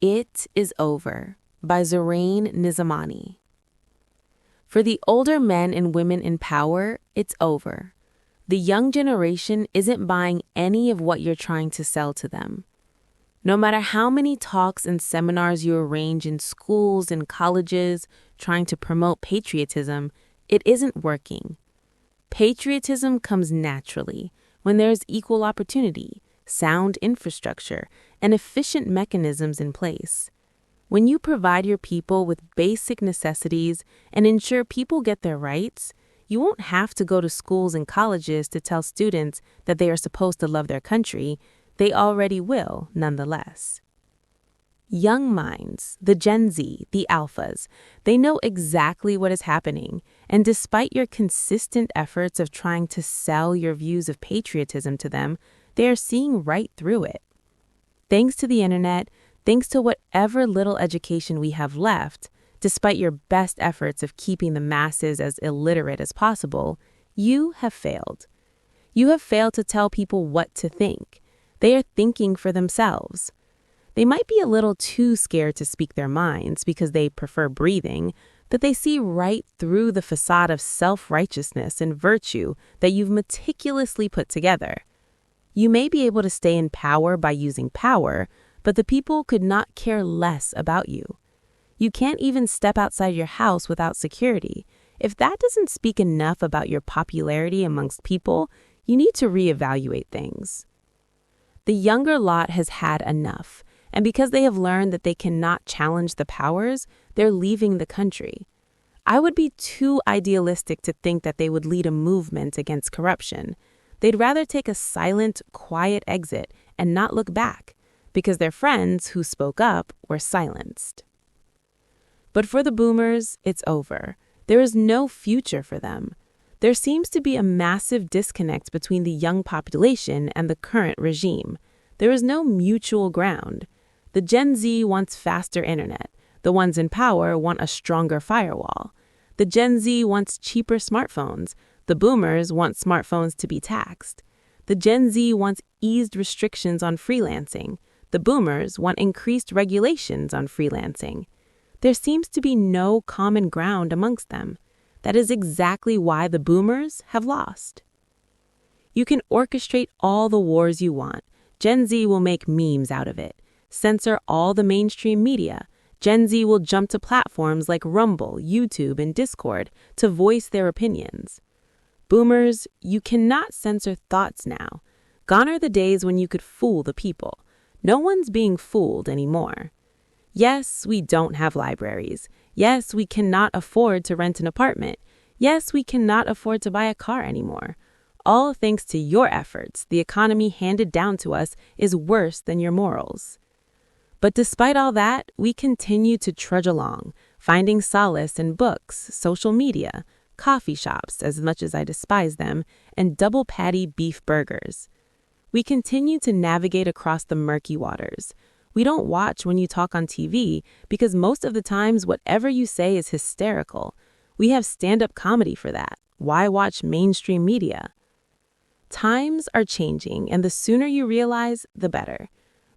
It is over by Zorain Nizamani. For the older men and women in power, it's over. The young generation isn't buying any of what you're trying to sell to them. No matter how many talks and seminars you arrange in schools and colleges trying to promote patriotism, it isn't working. Patriotism comes naturally when there's equal opportunity, sound infrastructure, and efficient mechanisms in place. When you provide your people with basic necessities and ensure people get their rights, you won't have to go to schools and colleges to tell students that they are supposed to love their country. They already will, nonetheless. Young minds, the Gen Z, the Alphas, they know exactly what is happening, and despite your consistent efforts of trying to sell your views of patriotism to them, they are seeing right through it. Thanks to the internet, thanks to whatever little education we have left, despite your best efforts of keeping the masses as illiterate as possible, you have failed. You have failed to tell people what to think. They are thinking for themselves. They might be a little too scared to speak their minds because they prefer breathing, but they see right through the facade of self-righteousness and virtue that you've meticulously put together. You may be able to stay in power by using power, but the people could not care less about you. You can't even step outside your house without security. If that doesn't speak enough about your popularity amongst people, you need to reevaluate things. The younger lot has had enough, and because they have learned that they cannot challenge the powers, they're leaving the country. I would be too idealistic to think that they would lead a movement against corruption. They'd rather take a silent, quiet exit and not look back, because their friends who spoke up were silenced. But for the boomers, it's over. There is no future for them. There seems to be a massive disconnect between the young population and the current regime. There is no mutual ground. The Gen Z wants faster internet. The ones in power want a stronger firewall. The Gen Z wants cheaper smartphones. The boomers want smartphones to be taxed. The Gen Z wants eased restrictions on freelancing. The boomers want increased regulations on freelancing. There seems to be no common ground amongst them. That is exactly why the boomers have lost. You can orchestrate all the wars you want. Gen Z will make memes out of it. Censor all the mainstream media. Gen Z will jump to platforms like Rumble, YouTube, and Discord to voice their opinions. Boomers, you cannot censor thoughts now. Gone are the days when you could fool the people. No one's being fooled anymore. Yes, we don't have libraries. Yes, we cannot afford to rent an apartment. Yes, we cannot afford to buy a car anymore. All thanks to your efforts, the economy handed down to us is worse than your morals. But despite all that, we continue to trudge along, finding solace in books, social media, coffee shops, as much as I despise them, and double patty beef burgers. We continue to navigate across the murky waters. We don't watch when you talk on TV because most of the times whatever you say is hysterical. We have stand-up comedy for that. Why watch mainstream media? Times are changing, and the sooner you realize, the better.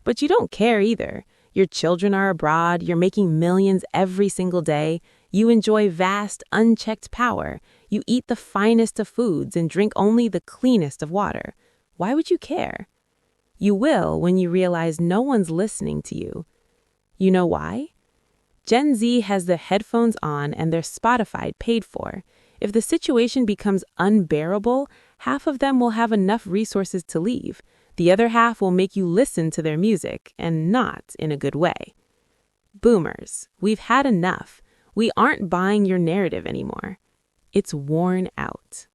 But you don't care either. Your children are abroad, you're making millions every single day, you enjoy vast, unchecked power, you eat the finest of foods and drink only the cleanest of water. Why would you care? You will when you realize no one's listening to you. You know why? Gen Z has their headphones on and their Spotify paid for. If the situation becomes unbearable, half of them will have enough resources to leave. The other half will make you listen to their music, and not in a good way. Boomers, we've had enough. We aren't buying your narrative anymore. It's worn out.